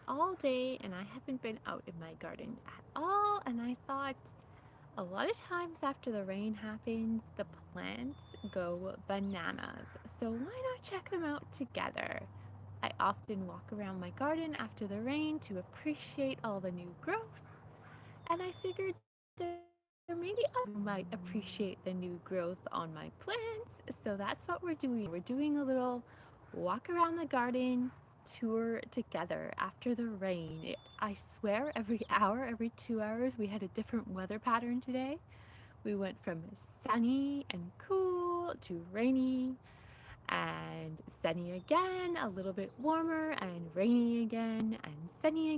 all day and I haven't been out in my garden at all. And I thought a lot of times after the rain happens, the plants go bananas. So why not check them out together? I often walk around my garden after the rain to appreciate all the new growth. And I figured maybe other people might appreciate the new growth on my plants. So that's what we're doing. We're doing a little walk around the garden tour together after the rain. I swear, every hour, every 2 hours, we had a different weather pattern today. We went from sunny and cool to rainy and sunny again, a little bit warmer, and rainy again, and sunny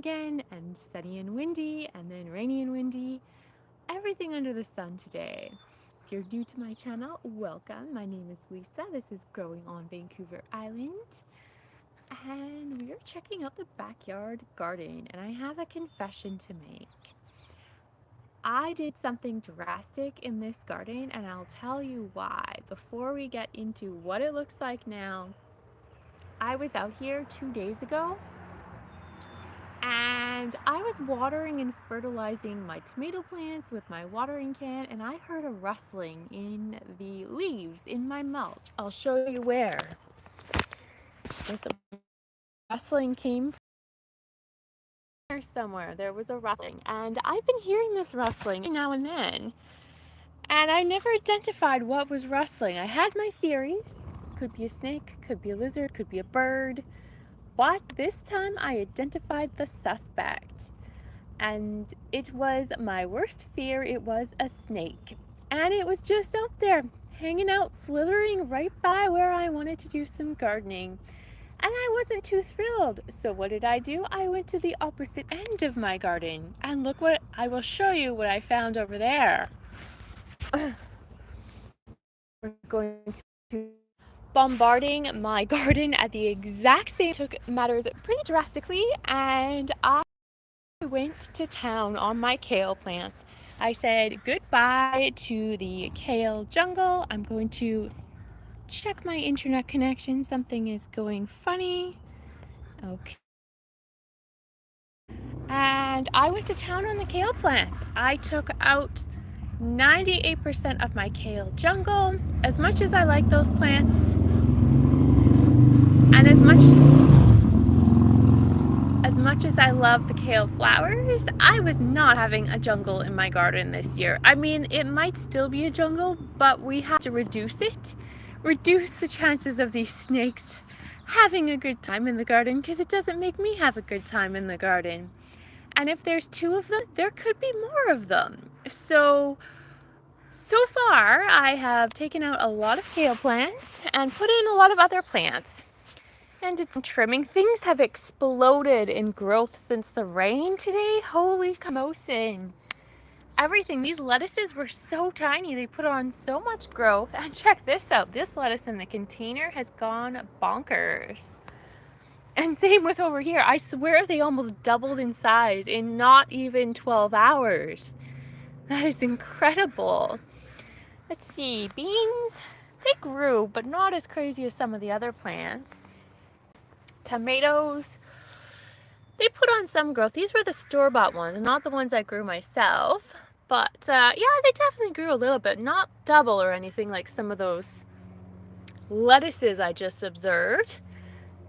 and windy, and then rainy and windy. Everything under the sun today. If you're new to my channel, welcome. My name is Lisa. This is Growing on Vancouver Island. And we are checking out the backyard garden, and I have a confession to make. I did something drastic in this garden, and I'll tell you why. Before we get into what it looks like now, I was out here 2 days ago and I was watering and fertilizing my tomato plants with my watering can, and I heard a rustling in the leaves in my mulch. I'll show you where. This rustling came from somewhere. There was a rustling, and I've been hearing this rustling now and then, and I never identified what was rustling. I had my theories. Could be a snake, could be a lizard, could be a bird. But this time I identified the suspect. And it was my worst fear. It was a snake. And it was just out there, hanging out, slithering right by where I wanted to do some gardening. And I wasn't too thrilled. So what did I do? I went to the opposite end of my garden. And look what, I will show you what I found over there. We're going to bombarding my garden at the exact same took matters pretty drastically, and I went to town on my kale plants. I said goodbye to the kale jungle. I'm going to check my internet connection. Something is going funny. Okay. And I went to town on the kale plants. I took out 98% of my kale jungle. As much as I like those plants, and as much as I love the kale flowers, I was not having a jungle in my garden this year. I mean, it might still be a jungle, but we have to reduce it. Reduce the chances of these snakes having a good time in the garden, because it doesn't make me have a good time in the garden. And if there's 2 of them, there could be more of them. So far, I have taken out a lot of kale plants and put in a lot of other plants. And it's trimming. Things have exploded in growth since the rain today. Holy commotion. Everything. These lettuces were so tiny. They put on so much growth. And check this out. This lettuce in the container has gone bonkers. And same with over here. I swear they almost doubled in size in not even 12 hours. That is incredible. Let's see. Beans, they grew, but not as crazy as some of the other plants. Tomatoes, they put on some growth. These were the store-bought ones, not the ones I grew myself. But yeah, they definitely grew a little bit. Not double or anything like some of those lettuces I just observed.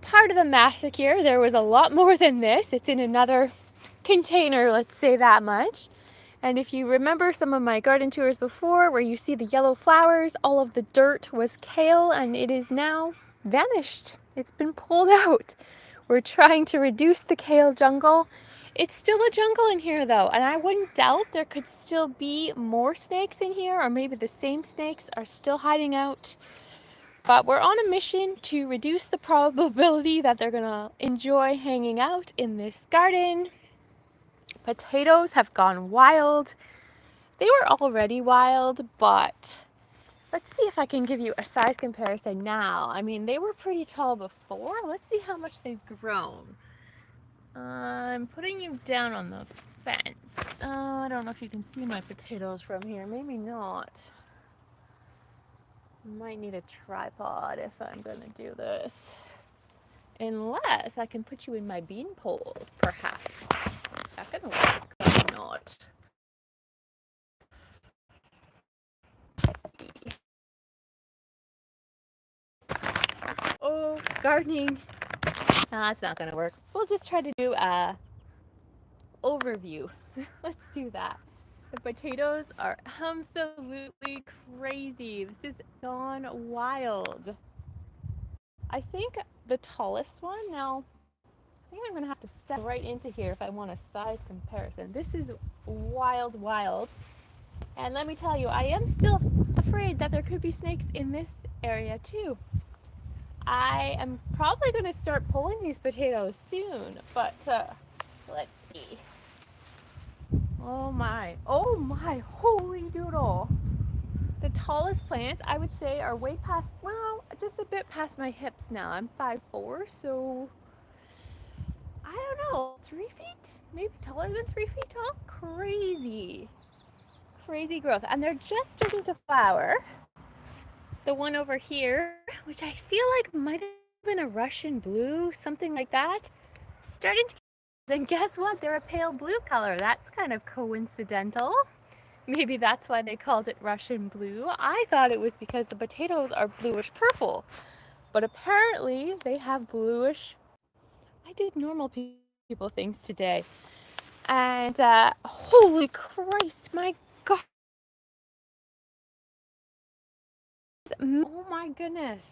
Part of the massacre, there was a lot more than this. It's in another container, let's say that much. And if you remember some of my garden tours before, where you see the yellow flowers, all of the dirt was kale, and it is now vanished. It's been pulled out. We're trying to reduce the kale jungle. It's still a jungle in here though, and I wouldn't doubt there could still be more snakes in here, or maybe the same snakes are still hiding out. But we're on a mission to reduce the probability that they're gonna enjoy hanging out in this garden. Potatoes have gone wild. They were already wild, but let's see if I can give you a size comparison now. I mean, they were pretty tall before. Let's see how much they've grown. I'm putting you down on the fence. I don't know if you can see my potatoes from here. Maybe not. Might need a tripod if I'm gonna do this. Unless I can put you in my bean poles, perhaps. Is that gonna work? Or not. Let's see. Oh, gardening. Nah, it's not gonna work. We'll just try to do a overview. Let's do that. The potatoes are absolutely crazy. This is gone wild. I think the tallest one, now, I think I'm gonna have to step right into here if I want a size comparison. This is wild, wild. And let me tell you, I am still afraid that there could be snakes in this area too. I am probably going to start pulling these potatoes soon, but let's see. Oh my, holy doodle. The tallest plants I would say are way past, well, just a bit past my hips now. I'm 5'4", so I don't know, 3 feet? Maybe taller than 3 feet tall? Crazy. Crazy growth. And they're just starting to flower. The one over here, which I feel like might have been a Russian blue, something like that, starting to. And guess what? They're a pale blue color. That's kind of coincidental. Maybe that's why they called it Russian blue. I thought it was because the potatoes are bluish purple. But apparently they have bluish. I did normal people things today. And holy Christ, my God. Oh my goodness.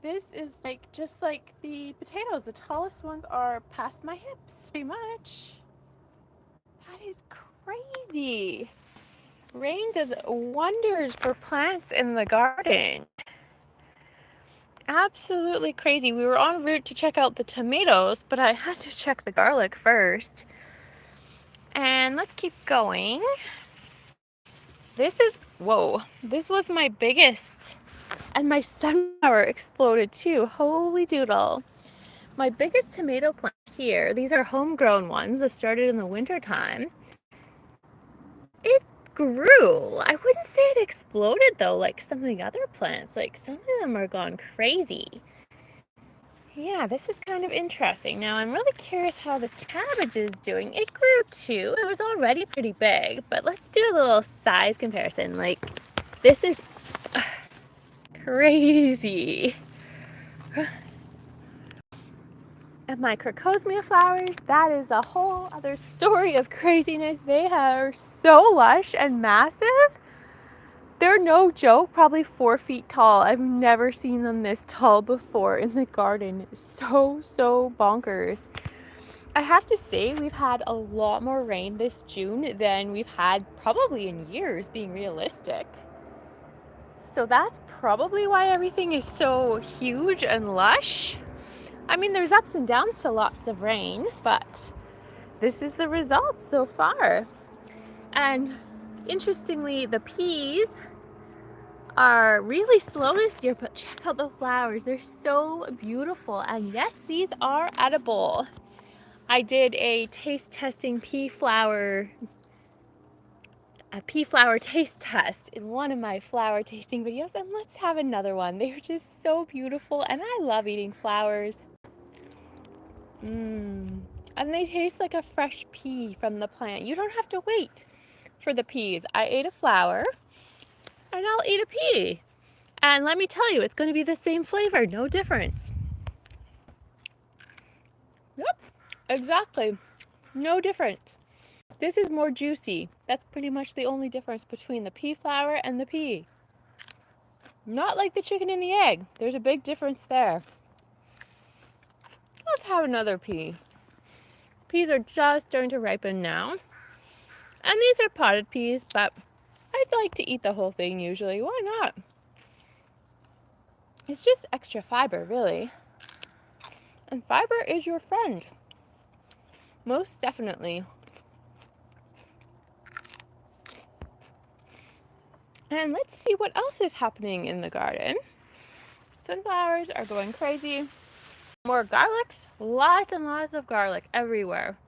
This is like just like the potatoes. The tallest ones are past my hips, pretty much. That is crazy. Rain does wonders for plants in the garden. Absolutely crazy. We were en route to check out the tomatoes, but I had to check the garlic first. And let's keep going. This is, whoa, this was my biggest. And my sunflower exploded too. Holy doodle. My biggest tomato plant here, these are homegrown ones that started in the winter time. It grew. I wouldn't say it exploded though, like some of the other plants. Like some of them are gone crazy. Yeah, this is kind of interesting. Now I'm really curious how this cabbage is doing. It grew too. It was already pretty big, but let's do a little size comparison. Like this is crazy. And my crocosmia flowers, that is a whole other story of craziness. They are so lush and massive. They're no joke, probably 4 feet tall. I've never seen them this tall before in the garden. So bonkers. I have to say, we've had a lot more rain this June than we've had probably in years, being realistic. So that's probably why everything is so huge and lush. I mean, there's ups and downs to lots of rain, but this is the result so far. And interestingly, the peas are really slow this year, but check out the flowers. They're so beautiful. And yes, these are edible. I did a taste testing pea flower taste test in one of my flower tasting videos, and let's have another one. They're just so beautiful, and I love eating flowers. And they taste like a fresh pea from the plant. You don't have to wait for the peas. I ate a flower and I'll eat a pea. And let me tell you, it's going to be the same flavor, no difference. Yep, exactly. No difference. This is more juicy. That's pretty much the only difference between the pea flower and the pea. Not like the chicken and the egg. There's a big difference there. Let's have another pea. Peas are just starting to ripen now. And these are potted peas, but I'd like to eat the whole thing usually. Why not? It's just extra fiber, really. And fiber is your friend. Most definitely. And let's see what else is happening in the garden. Sunflowers are going crazy. More garlics. Lots and lots of garlic everywhere.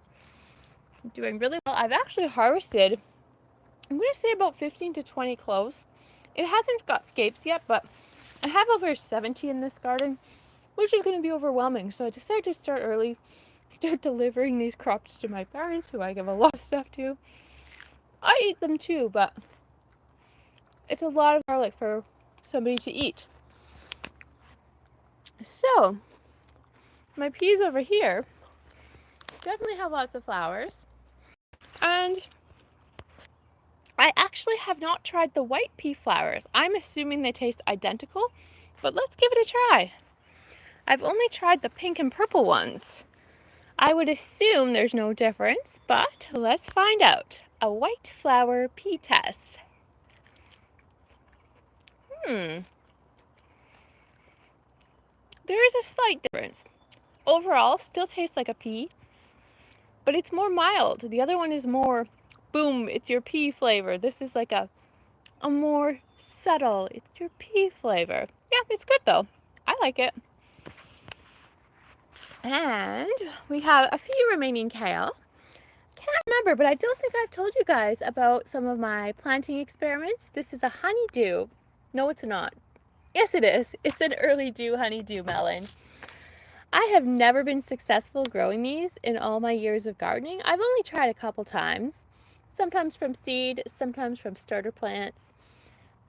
Doing really well. I've actually harvested, I'm going to say about 15 to 20 cloves. It hasn't got scapes yet, but I have over 70 in this garden. which is going to be overwhelming. So I decided to start early, start delivering these crops to my parents, who I give a lot of stuff to. I eat them too, but it's a lot of garlic for somebody to eat. So, my peas over here definitely have lots of flowers. And I actually have not tried the white pea flowers. I'm assuming they taste identical, but let's give it a try. I've only tried the pink and purple ones. I would assume there's no difference, but let's find out. A white flower pea test. There is a slight difference. Overall, still tastes like a pea, but it's more mild. The other one is more, boom, it's your pea flavor. This is like a more subtle, it's your pea flavor. Yeah, it's good though. I like it. And we have a few remaining kale. Can't remember, but I don't think I've told you guys about some of my planting experiments. This is a honeydew. No, it's not. Yes, it is. It's an early dew honeydew melon. I have never been successful growing these in all my years of gardening. I've only tried a couple times, sometimes from seed, sometimes from starter plants.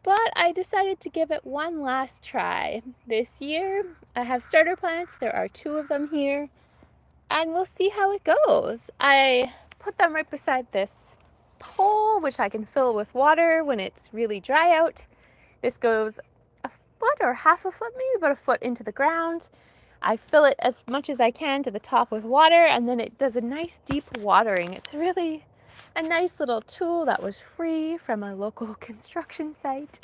But I decided to give it one last try. This year, I have starter plants. There are 2 of them here, and we'll see how it goes. I put them right beside this hole, which I can fill with water when it's really dry out. This goes a foot or half a foot, maybe about a foot into the ground. I fill it as much as I can to the top with water, and then it does a nice deep watering. It's really a nice little tool that was free from a local construction site.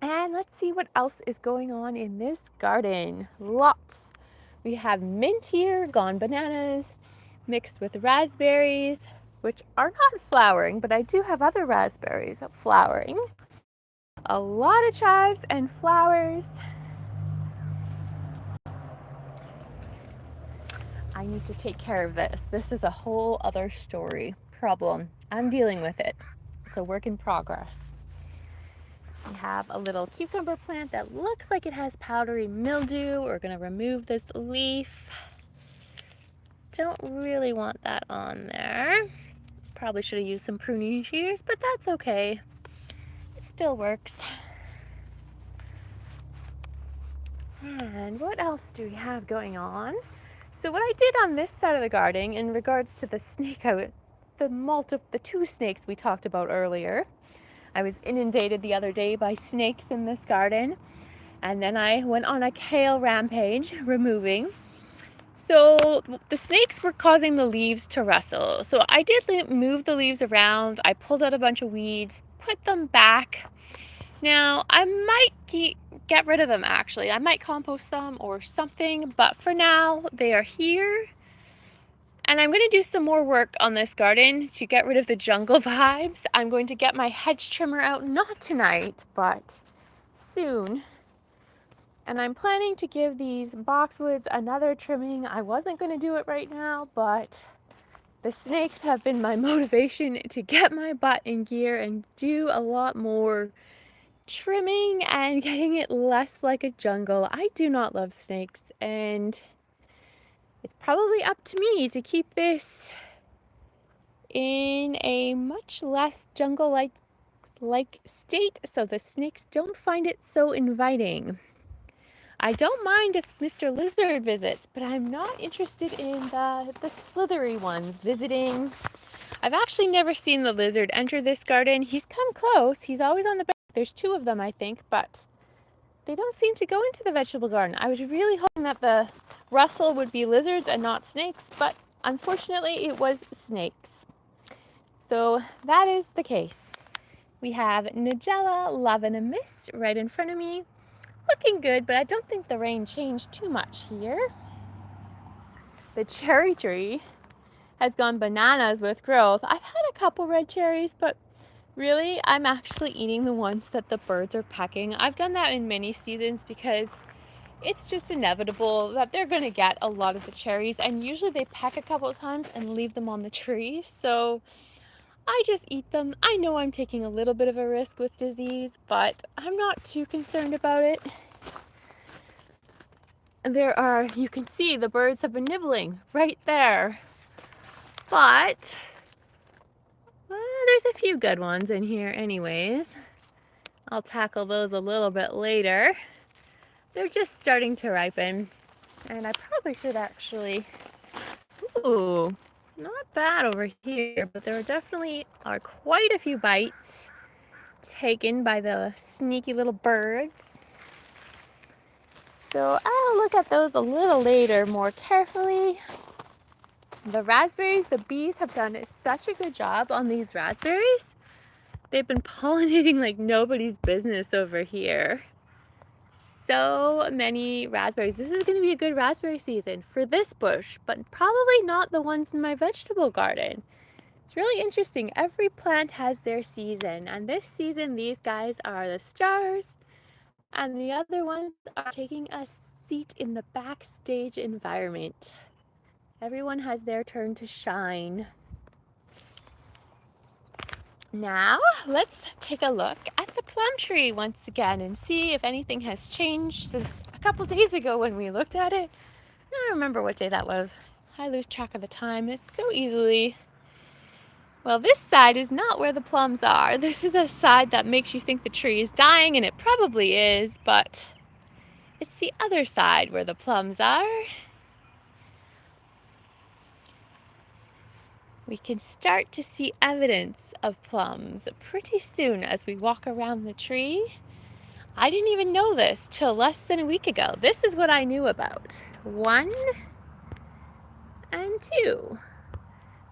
And let's see what else is going on in this garden. Lots. We have mint here, gone bananas, mixed with raspberries, which are not flowering, but I do have other raspberries flowering. A lot of chives and flowers. I need to take care of this. This is a whole other problem. I'm dealing with it. It's a work in progress. We have a little cucumber plant that looks like it has powdery mildew. We're going to remove this leaf. Don't really want that on there. Probably should have used some pruning shears, but that's okay. It still works. And what else do we have going on? So what I did on this side of the garden in regards to the the 2 snakes we talked about earlier. I was inundated the other day by snakes in this garden, and then I went on a kale rampage removing. So the snakes were causing the leaves to rustle. So I did move the leaves around. I pulled out a bunch of weeds, put them back. Now I might get rid of them actually. I might compost them or something, but for now they are here. And I'm going to do some more work on this garden to get rid of the jungle vibes. I'm going to get my hedge trimmer out, not tonight, but soon. And I'm planning to give these boxwoods another trimming. I wasn't going to do it right now, but the snakes have been my motivation to get my butt in gear and do a lot more trimming and getting it less like a jungle. I do not love snakes, and it's probably up to me to keep this in a much less jungle-like state so the snakes don't find it so inviting. I don't mind if Mr. Lizard visits, but I'm not interested in the slithery ones visiting. I've actually never seen the lizard enter this garden. He's come close. He's always on the back. There's 2 of them, I think, but they don't seem to go into the vegetable garden. I was really hoping that the rustle would be lizards and not snakes, but unfortunately it was snakes. So that is the case. We have Nigella Love in a Mist right in front of me. Looking good, but I don't think the rain changed too much here. The cherry tree has gone bananas with growth. I've had a couple red cherries, but really, I'm actually eating the ones that the birds are pecking. I've done that in many seasons because it's just inevitable that they're going to get a lot of the cherries, and usually they peck a couple of times and leave them on the tree. So I just eat them. I know I'm taking a little bit of a risk with disease, but I'm not too concerned about it. there are, you can see the birds have been nibbling right there. But there's a few good ones in here anyways. I'll tackle those a little bit later. They're just starting to ripen, and I probably should actually, ooh, not bad over here, but there definitely are quite a few bites taken by the sneaky little birds. So I'll look at those a little later more carefully. The raspberries, the bees have done such a good job on these raspberries. They've been pollinating like nobody's business over here. So many raspberries. This is going to be a good raspberry season for this bush, but probably not the ones in my vegetable garden. It's really interesting. Every plant has their season, and this season these guys are the stars, and the other ones are taking a seat in the backstage environment. Everyone has their turn to shine. Now, let's take a look at the plum tree once again and see if anything has changed since a couple days ago when we looked at it. I don't remember what day that was. I lose track of the time. It's so easily. Well, this side is not where the plums are. This is a side that makes you think the tree is dying, and it probably is, but it's the other side where the plums are. We can start to see evidence of plums pretty soon as we walk around the tree. I didn't even know this till less than a week ago. This is what I knew about. 1 and 2.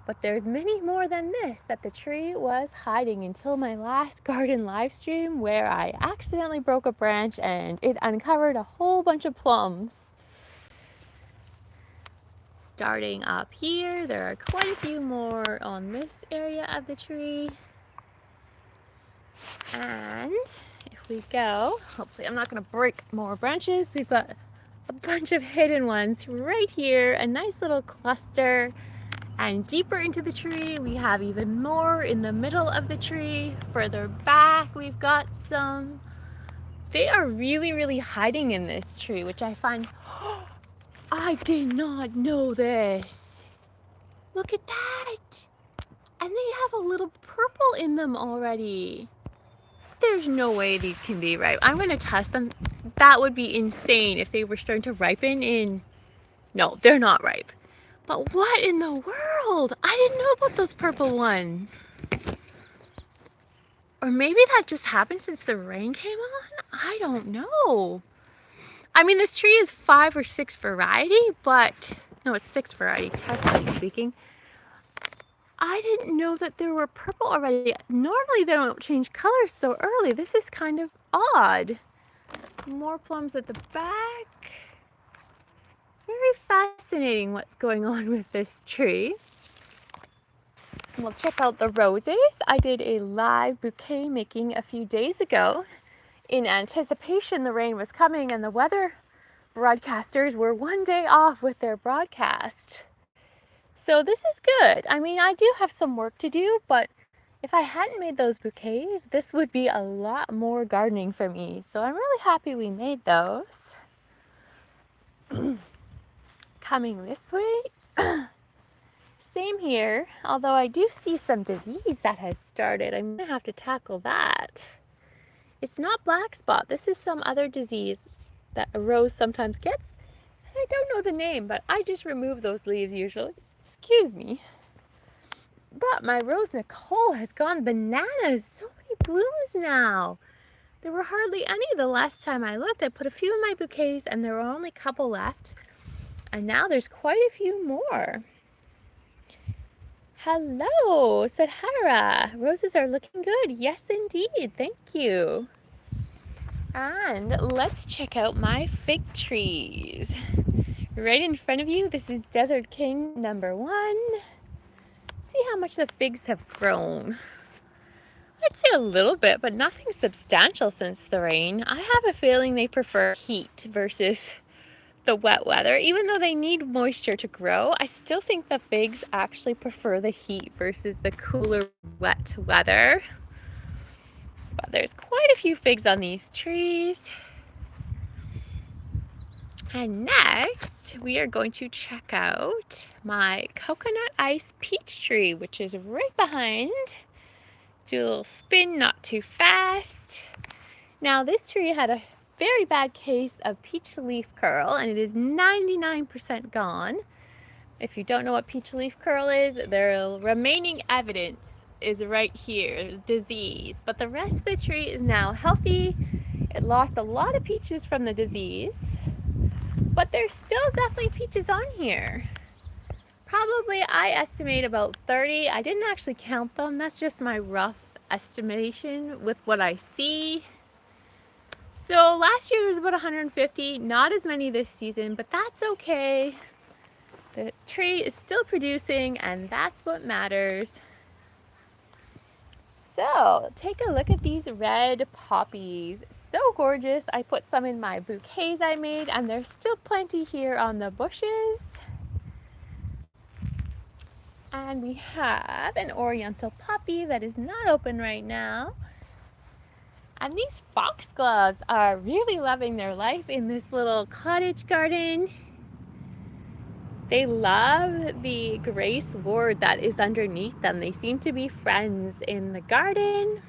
But there's many more than this that the tree was hiding until my last garden live stream, where I accidentally broke a branch and it uncovered a whole bunch of plums. Starting up here, there are quite a few more on this area of the tree. And if we go, hopefully I'm not going to break more branches. We've got a bunch of hidden ones right here, a nice little cluster. And deeper into the tree, we have even more in the middle of the tree. Further back, we've got some. They are really, really hiding in this tree, which I find, I did not know this. Look at that. And they have a little purple in them already. There's no way these can be ripe. I'm going to test them. That would be insane if they were starting to ripen in. No, they're not ripe. But what in the world? I didn't know about those purple ones. Or maybe that just happened since the rain came on? I don't know. I mean, this tree is 5 or 6 variety, but no, it's 6 variety, technically speaking. I didn't know that there were purple already. Normally they don't change colors so early. This is kind of odd. More plums at the back. Very fascinating what's going on with this tree. We'll check out the roses. I did a live bouquet making a few days ago in anticipation the rain was coming, and the weather broadcasters were one day off with their broadcast. So this is good. I mean, I do have some work to do, but if I hadn't made those bouquets, this would be a lot more gardening for me. So I'm really happy we made those. Coming this way, same here, although I do see some disease that has started. I'm going to have to tackle that. It's not black spot. This is some other disease that a rose sometimes gets. I don't know the name, but I just remove those leaves usually. Excuse me. But my Rose Nicole has gone bananas. So many blooms now. There were hardly any the last time I looked. I put a few in my bouquets and there were only a couple left. And now there's quite a few more. Hello, Sahara. Roses are looking good. Yes, indeed. Thank you. And let's check out my fig trees. Right in front of you, this is Desert King number 1. See how much the figs have grown. I'd say a little bit, but nothing substantial since the rain. I have a feeling they prefer heat versus the wet weather. Even though they need moisture to grow, I still think the figs actually prefer the heat versus the cooler, wet weather. But there's quite a few figs on these trees. And next, we are going to check out my coconut ice peach tree, which is right behind. Do a little spin, not too fast. Now, this tree had a very bad case of peach leaf curl, and it is 99% gone. If you don't know what peach leaf curl is, the remaining evidence is right here, disease. But the rest of the tree is now healthy. It lost a lot of peaches from the disease, but there's still definitely peaches on here. Probably I estimate about 30. I didn't actually count them. That's just my rough estimation with what I see. So last year was about 150, not as many this season, but that's okay. The tree is still producing, and that's what matters. So take a look at these red poppies. So gorgeous. I put some in my bouquets I made, and there's still plenty here on the bushes. And we have an oriental poppy that is not open right now. And these foxgloves are really loving their life in this little cottage garden. They love the gray sward that is underneath them. They seem to be friends in the garden.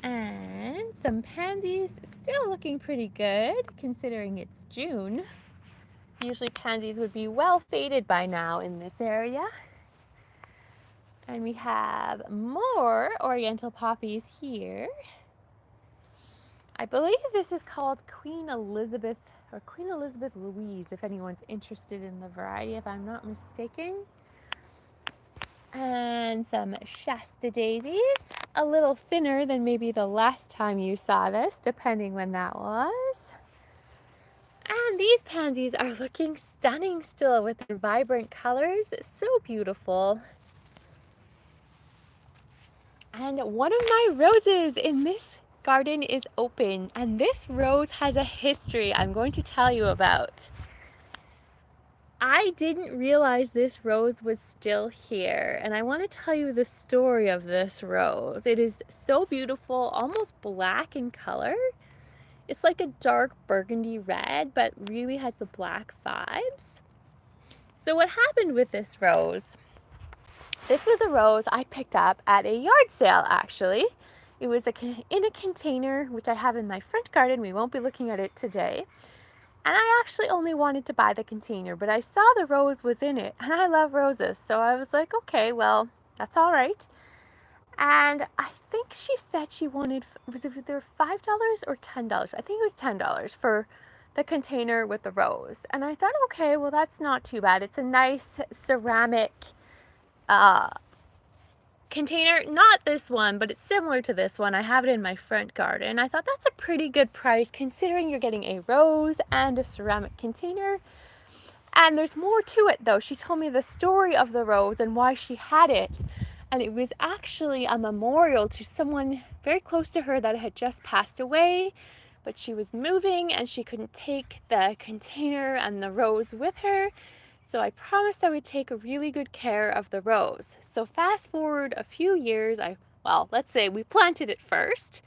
And some pansies, still looking pretty good considering it's June. Usually pansies would be well faded by now in this area. And we have more oriental poppies here. I believe this is called Queen Elizabeth or Queen Elizabeth Louise, if anyone's interested in the variety, if I'm not mistaken. And some Shasta daisies, a little thinner than maybe the last time you saw this, depending when that was. And these pansies are looking stunning still with their vibrant colors, so beautiful. And one of my roses in this garden is open, and this rose has a history I'm going to tell you about. I didn't realize this rose was still here, and I want to tell you the story of this rose. It is so beautiful, almost black in color. It's like a dark burgundy red, but really has the black vibes. So what happened with this rose? This was a rose I picked up at a yard sale, actually. It was in a container, which I have in my front garden. We won't be looking at it today. And I actually only wanted to buy the container, but I saw the rose was in it, and I love roses. So I was like, okay, well, that's all right. And I think she said she wanted, was it either $5 or $10? I think it was $10 for the container with the rose. And I thought, okay, well, that's not too bad. It's a nice ceramic container, not this one, but it's similar to this one. I have it in my front garden. I thought that's a pretty good price considering you're getting a rose and a ceramic container. And there's more to it though. She told me the story of the rose and why she had it. And it was actually a memorial to someone very close to her that had just passed away, but she was moving and she couldn't take the container and the rose with her. So I promised I would take really good care of the rose. So fast forward a few years, let's say we planted it first.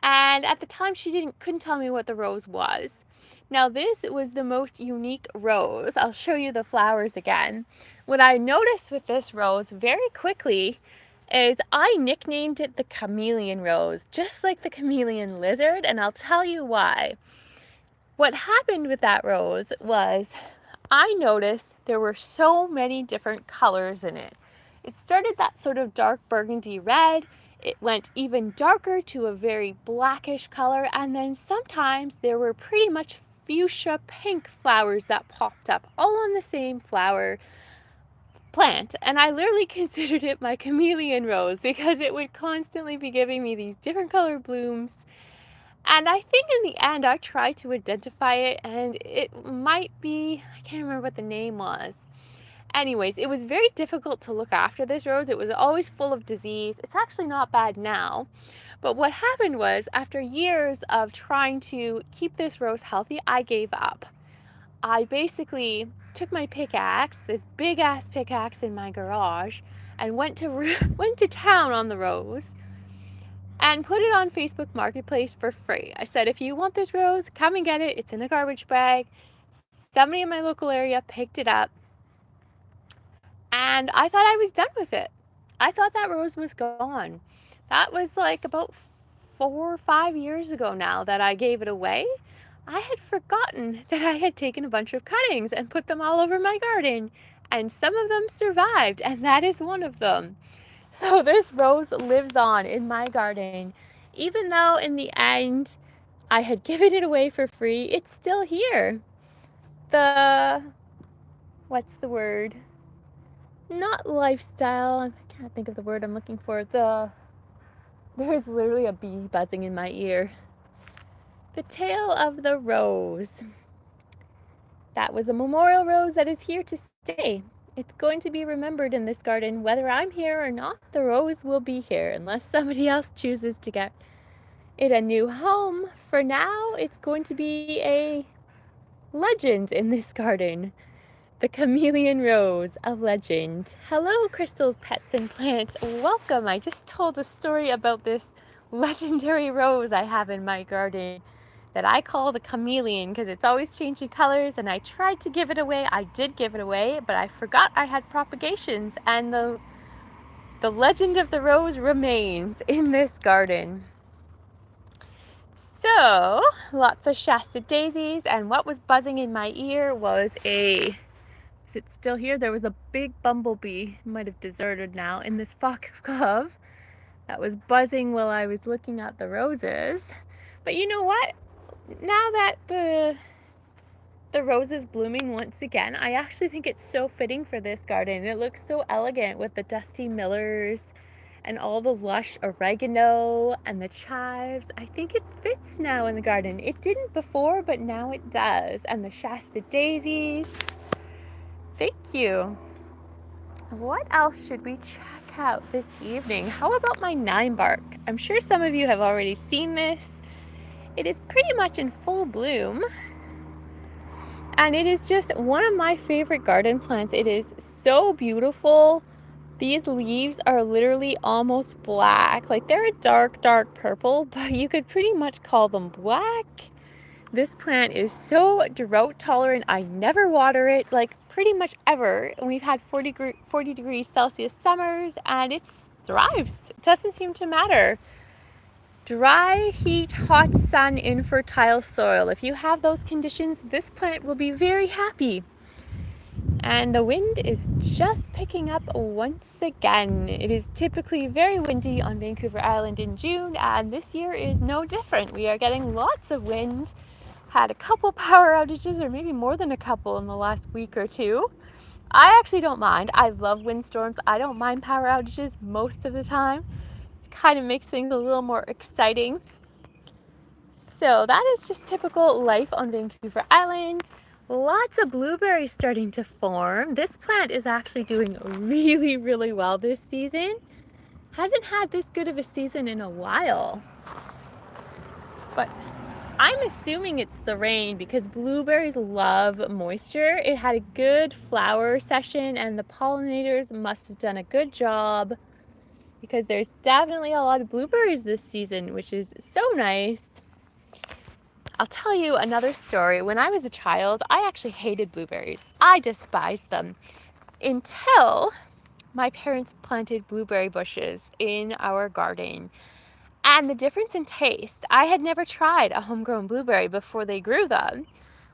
And at the time she couldn't tell me what the rose was. Now this was the most unique rose. I'll show you the flowers again. What I noticed with this rose very quickly is I nicknamed it the chameleon rose, just like the chameleon lizard, and I'll tell you why. What happened with that rose was I noticed there were so many different colors in it. It started that sort of dark burgundy red, it went even darker to a very blackish color, and then sometimes there were pretty much fuchsia pink flowers that popped up all on the same flower plant. And I literally considered it my chameleon rose because it would constantly be giving me these different color blooms. And I think in the end I tried to identify it, and it might be, I can't remember what the name was. Anyways, it was very difficult to look after this rose. It was always full of disease. It's actually not bad now. But what happened was, after years of trying to keep this rose healthy, I gave up. I basically took my pickaxe, this big ass pickaxe in my garage, and went to town on the rose. and put it on Facebook Marketplace for free. I said, if you want this rose, come and get it. It's in a garbage bag. Somebody in my local area picked it up, and I thought I was done with it. I thought that rose was gone. That was like about 4 or 5 years ago now that I gave it away. I had forgotten that I had taken a bunch of cuttings and put them all over my garden, and some of them survived, and that is one of them. So this rose lives on in my garden. Even though in the end I had given it away for free, it's still here. What's the word? Not lifestyle. I can't think of the word I'm looking for. There's literally a bee buzzing in my ear. The tale of the rose. That was a memorial rose that is here to stay. It's going to be remembered in this garden. Whether I'm here or not, the rose will be here unless somebody else chooses to get it a new home. For now, it's going to be a legend in this garden. The chameleon rose, a legend. Hello, crystals, pets, and plants. Welcome. I just told a story about this legendary rose I have in my garden that I call the chameleon because it's always changing colors, and I tried to give it away. I did give it away, but I forgot I had propagations, and the legend of the rose remains in this garden. So, lots of Shasta daisies, and what was buzzing in my ear was is it still here? There was a big bumblebee, might have deserted now, in this foxglove that was buzzing while I was looking at the roses. But you know what? Now that the rose is blooming once again, I actually think it's so fitting for this garden. It looks so elegant with the dusty millers and all the lush oregano and the chives. I think it fits now in the garden. It didn't before, but now it does. And the Shasta daisies. Thank you. What else should we check out this evening? How about my 9-bark? I'm sure some of you have already seen this. It is pretty much in full bloom, and it is just one of my favorite garden plants. It is so beautiful. These leaves are literally almost black. Like, they're a dark purple, but you could pretty much call them black. This plant is so drought tolerant. I never water it, like pretty much ever. We've had 40 degrees Celsius summers, and it thrives. It doesn't seem to matter. Dry, heat, hot sun, infertile soil. If you have those conditions, this plant will be very happy. And the wind is just picking up once again. It is typically very windy on Vancouver Island in June, and this year is no different. We are getting lots of wind. Had a couple power outages, or maybe more than a couple, in the last week or two. I actually don't mind. I love windstorms. I don't mind power outages most of the time. It kind of makes things a little more exciting. So that is just typical life on Vancouver Island. Lots of blueberries starting to form. This plant is actually doing really, really well this season. Hasn't had this good of a season in a while. But I'm assuming it's the rain because blueberries love moisture. It had a good flower session, and the pollinators must have done a good job because there's definitely a lot of blueberries this season, which is so nice. I'll tell you another story. When I was a child, I actually hated blueberries. I despised them until my parents planted blueberry bushes in our garden. And the difference in taste, I had never tried a homegrown blueberry before they grew them,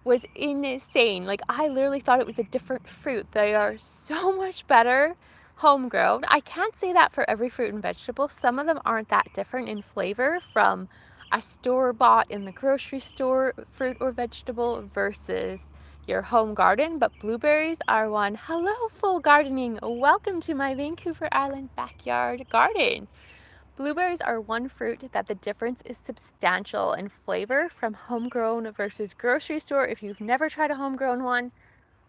was insane. Like, I literally thought it was a different fruit. They are so much better homegrown. I can't say that for every fruit and vegetable. Some of them aren't that different in flavor from a store-bought in the grocery store fruit or vegetable versus your home garden, but blueberries are one. Hello, full gardening. Welcome to my Vancouver Island backyard garden. Blueberries are one fruit that the difference is substantial in flavor from homegrown versus grocery store. If you've never tried a homegrown one,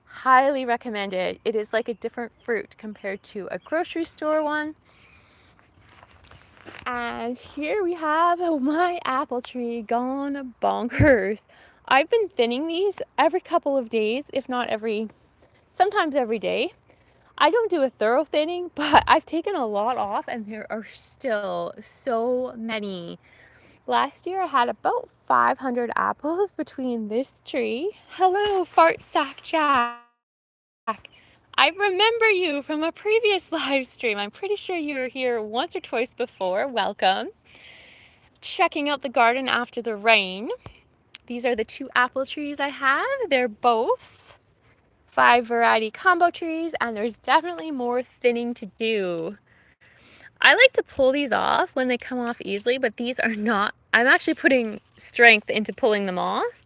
highly recommend it. It is like a different fruit compared to a grocery store one. And here we have my apple tree gone bonkers. I've been thinning these every couple of days, if not sometimes every day. I don't do a thorough thinning, but I've taken a lot off and there are still so many. Last year I had about 500 apples between this tree. Hello, Fart Sack Jack. I remember you from a previous live stream. I'm pretty sure you were here once or twice before. Welcome. Checking out the garden after the rain. These are the 2 apple trees I have. They're both 5 variety combo trees, and there's definitely more thinning to do. I like to pull these off when they come off easily, but these are not. I'm actually putting strength into pulling them off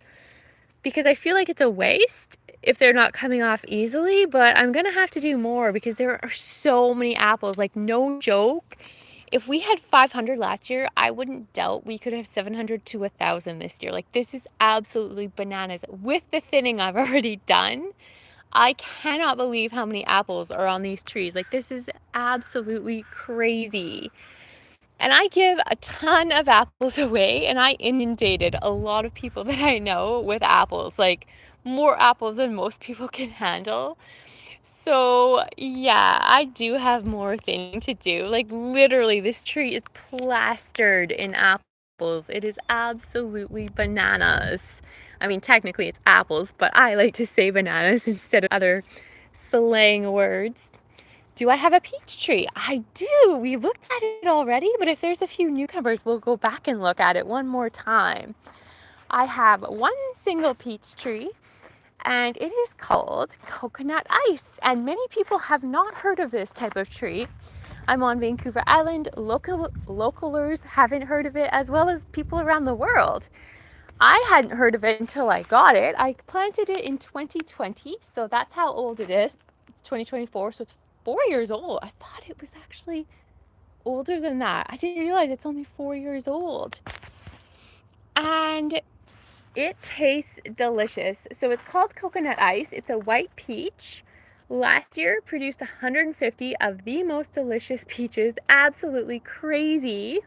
because I feel like it's a waste if they're not coming off easily, but I'm gonna have to do more because there are so many apples, like no joke. If we had 500 last year, I wouldn't doubt we could have 700 to 1,000 this year. Like, this is absolutely bananas. With the thinning I've already done, I cannot believe how many apples are on these trees. Like, this is absolutely crazy. And I give a ton of apples away, and I inundated a lot of people that I know with apples, like more apples than most people can handle. So, yeah, I do have more thinning to do. Like, literally, this tree is plastered in apples. It is absolutely bananas. I mean, technically it's apples, but I like to say bananas instead of other slang words. Do I have a peach tree? I do. We looked at it already, but if there's a few newcomers, we'll go back and look at it one more time. I have one single peach tree, and it is called coconut ice. And many people have not heard of this type of tree. I'm on Vancouver Island. Localers haven't heard of it, as well as people around the world. I hadn't heard of it until I got it. I planted it in 2020, so that's how old it is. It's 2024, so it's 4 years old. I thought it was actually older than that. I didn't realize it's only 4 years old. And it tastes delicious. So it's called coconut ice. It's a white peach. Last year produced 150 of the most delicious peaches. Absolutely crazy.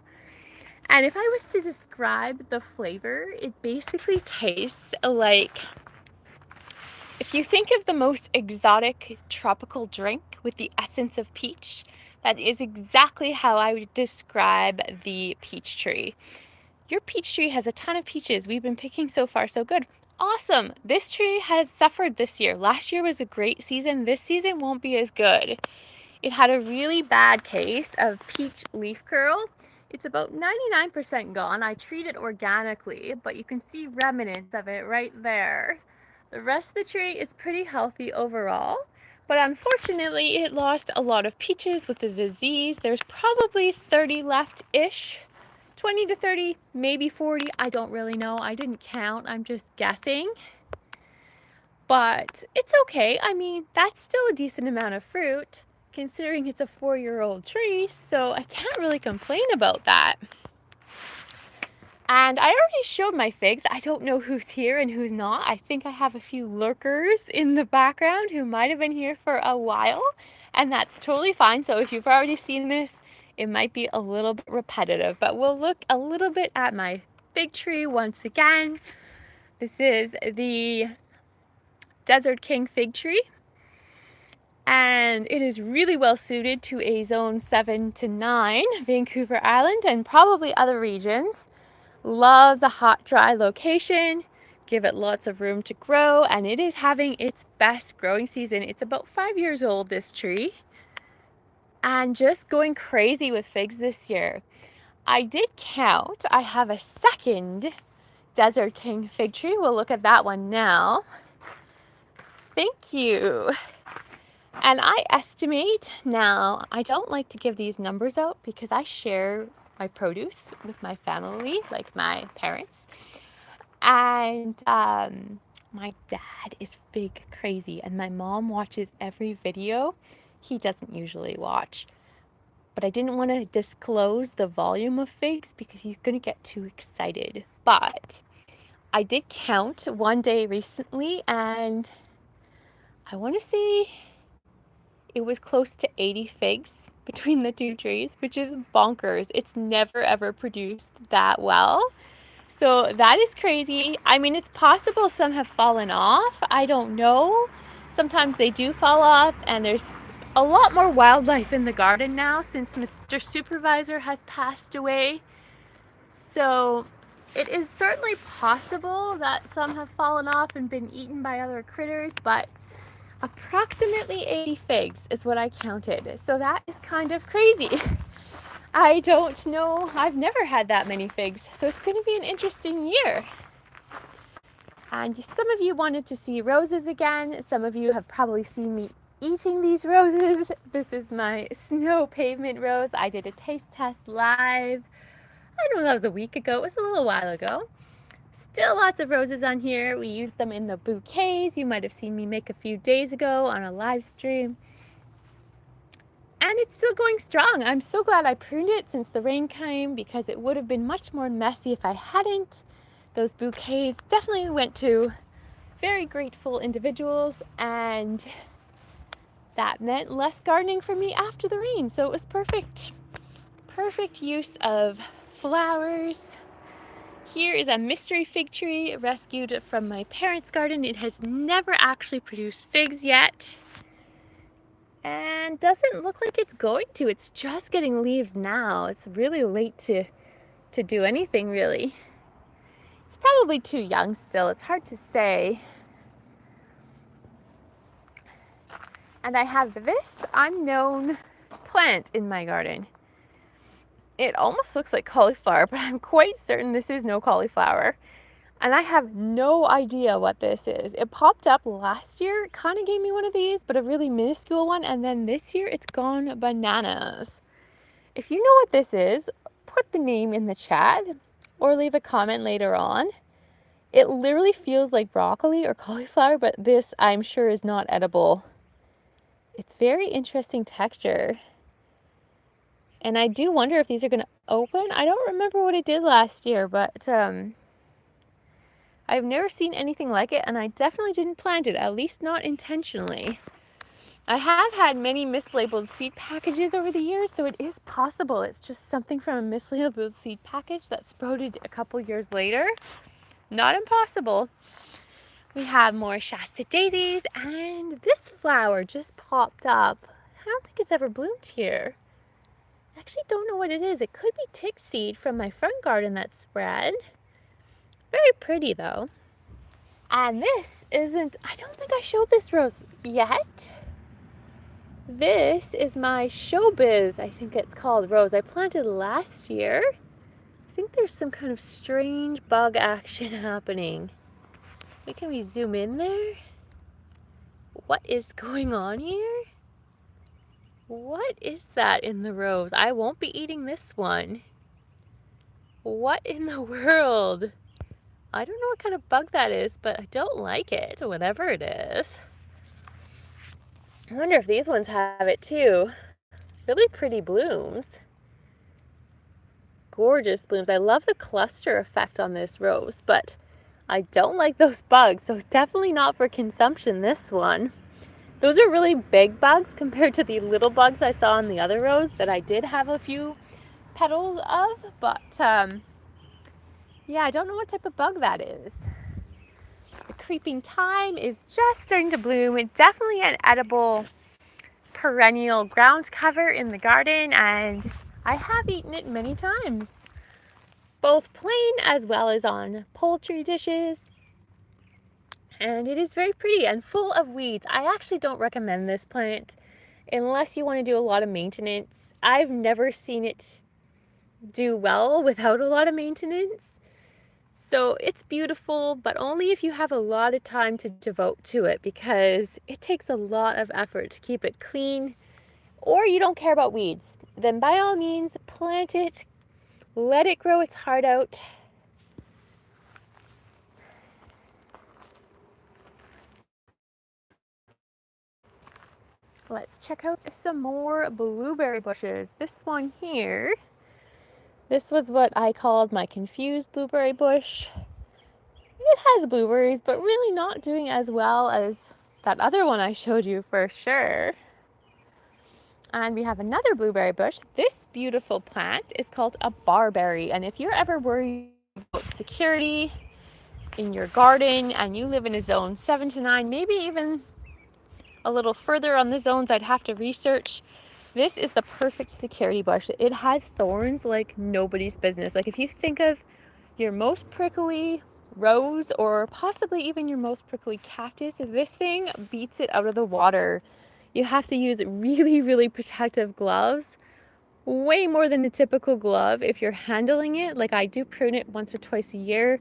And if I was to describe the flavor, it basically tastes like, if you think of the most exotic tropical drink with the essence of peach, that is exactly how I would describe the peach tree. Your peach tree has a ton of peaches. We've been picking so far, so good. Awesome. This tree has suffered this year. Last year was a great season. This season won't be as good. It had a really bad case of peach leaf curl. It's about 99% gone. I treat it organically, but you can see remnants of it right there. The rest of the tree is pretty healthy overall, but unfortunately it lost a lot of peaches with the disease. There's probably 30 left-ish, 20 to 30, maybe 40. I don't really know. I didn't count. I'm just guessing. But it's okay. I mean, that's still a decent amount of fruit, considering it's a 4-year-old tree, so I can't really complain about that. And I already showed my figs. I don't know who's here and who's not. I think I have a few lurkers in the background who might have been here for a while, and that's totally fine. So if you've already seen this, it might be a little bit repetitive, but we'll look a little bit at my fig tree once again. This is the Desert King fig tree, and it is really well suited to a zone 7 to 9 Vancouver Island and probably other regions. Loves a hot, dry location. Give it lots of room to grow, and it is having its best growing season. It's about 5 years old, this tree, and just going crazy with figs this year. I did count. I have a second Desert King fig tree. We'll look at that one now. Thank you. And I estimate, now I don't like to give these numbers out because I share my produce with my family, like my parents. And my dad is fig crazy, and my mom watches every video. He doesn't usually watch. But I didn't want to disclose the volume of figs because he's going to get too excited. But I did count one day recently, and I want to say it was close to 80 figs between the 2 trees, which is bonkers. It's never ever produced that well. So that is crazy. I mean, it's possible some have fallen off. I don't know. Sometimes they do fall off, and there's a lot more wildlife in the garden now since Mr. Supervisor has passed away. So it is certainly possible that some have fallen off and been eaten by other critters, but approximately 80 figs is what I counted. So that is kind of crazy. I don't know, I've never had that many figs, so it's going to be an interesting year. And some of you wanted to see roses again. Some of you have probably seen me eating these roses. This is my snow pavement rose. I did a taste test live. I don't know, that was a week ago. It was a little while ago. Still lots of roses on here. We use them in the bouquets. You might have seen me make a few days ago on a live stream. And it's still going strong. I'm so glad I pruned it since the rain came, because it would have been much more messy if I hadn't. Those bouquets definitely went to very grateful individuals, and that meant less gardening for me after the rain. So it was perfect. Perfect use of flowers. Here is a mystery fig tree rescued from my parents' garden. It has never actually produced figs yet, and doesn't look like it's going to. It's just getting leaves now. It's really late to do anything, really. It's probably too young still. It's hard to say. And I have this unknown plant in my garden. It almost looks like cauliflower, but I'm quite certain this is no cauliflower. And I have no idea what this is. It popped up last year. It kind of gave me one of these, but a really minuscule one. And then this year it's gone bananas. If you know what this is, put the name in the chat or leave a comment later on. It literally feels like broccoli or cauliflower, but this I'm sure is not edible. It's very interesting texture. And I do wonder if these are going to open. I don't remember what it did last year, but I've never seen anything like it, and I definitely didn't plant it, at least not intentionally. I have had many mislabeled seed packages over the years, so it is possible it's just something from a mislabeled seed package that sprouted a couple years later. Not impossible. We have more Shasta daisies, and this flower just popped up. I don't think it's ever bloomed here. I actually don't know what it is. It could be tick seed from my front garden that spread. Very pretty though. And this isn't, I don't think I showed this rose yet. This is my showbiz, I think it's called, rose I planted last year. I think there's some kind of strange bug action happening. Can we zoom in there? What is going on here? What is that in the rose? I won't be eating this one. What in the world? I don't know what kind of bug that is, but I don't like it, whatever it is. I wonder if these ones have it too. Really pretty blooms. Gorgeous blooms. I love the cluster effect on this rose, but I don't like those bugs, so definitely not for consumption, this one. Those are really big bugs compared to the little bugs I saw on the other rose that I did have a few petals of, but yeah, I don't know what type of bug that is. The creeping thyme is just starting to bloom. It's definitely an edible perennial ground cover in the garden, and I have eaten it many times, both plain as well as on poultry dishes. And it is very pretty and full of weeds. I actually don't recommend this plant unless you want to do a lot of maintenance. I've never seen it do well without a lot of maintenance. So it's beautiful, but only if you have a lot of time to devote to it, because it takes a lot of effort to keep it clean, or you don't care about weeds. Then by all means, plant it, let it grow its heart out. Let's check out some more blueberry bushes. This one here, this was what I called my confused blueberry bush. It has blueberries, but really not doing as well as that other one I showed you for sure. And we have another blueberry bush. This beautiful plant is called a barberry. And if you're ever worried about security in your garden and you live in a zone 7 to 9, maybe even a little further on the zones I'd have to research. This is the perfect security bush. It has thorns like nobody's business. Like if you think of your most prickly rose or possibly even your most prickly cactus, this thing beats it out of the water. You have to use really, really protective gloves, way more than a typical glove if you're handling it. Like I do prune it once or twice a year.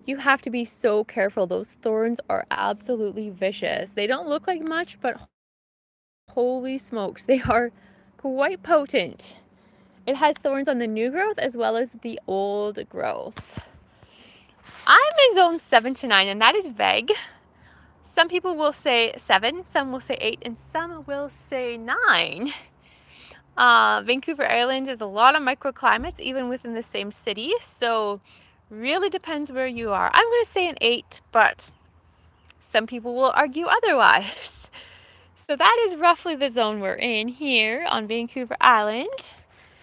You have to be so careful. Those thorns are absolutely vicious. They don't look like much, but holy smokes, they are quite potent. It has thorns on the new growth as well as the old growth. I'm in zone 7 to 9, and that is vague. Some people will say 7, some will say 8, and some will say 9. Vancouver Island is a lot of microclimates, even within the same city, so really depends where you are. I'm going to say an 8, but some people will argue otherwise. So that is roughly the zone we're in here on Vancouver Island.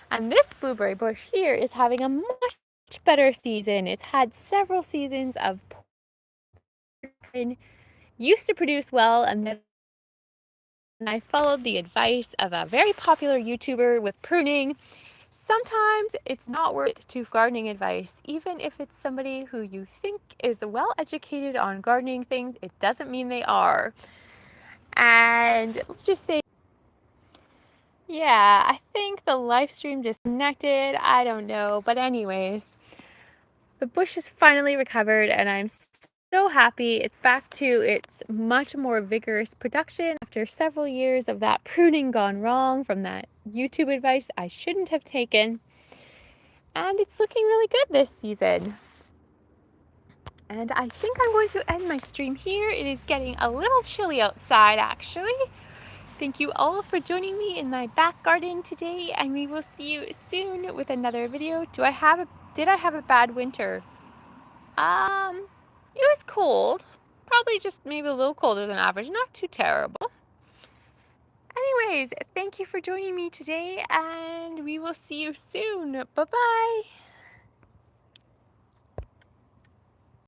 And this blueberry bush here is having a much better season. It's had several seasons of used to produce well, and then I followed the advice of a very popular YouTuber with pruning. Sometimes it's not worth it to gardening advice, even if it's somebody who you think is well educated on gardening things. It doesn't mean they are. And let's just say, yeah, I think the live stream disconnected. I don't know. But anyways, the bush is finally recovered and I'm so happy. It's back to its much more vigorous production after several years of that pruning gone wrong from that YouTube advice I shouldn't have taken. And it's looking really good this season. And I think I'm going to end my stream here. It is getting a little chilly outside actually. Thank you all for joining me in my back garden today, and we will see you soon with another video. Did I have a bad winter? It was cold. Probably just maybe a little colder than average, not too terrible. Anyways, thank you for joining me today, and we will see you soon. Bye-bye.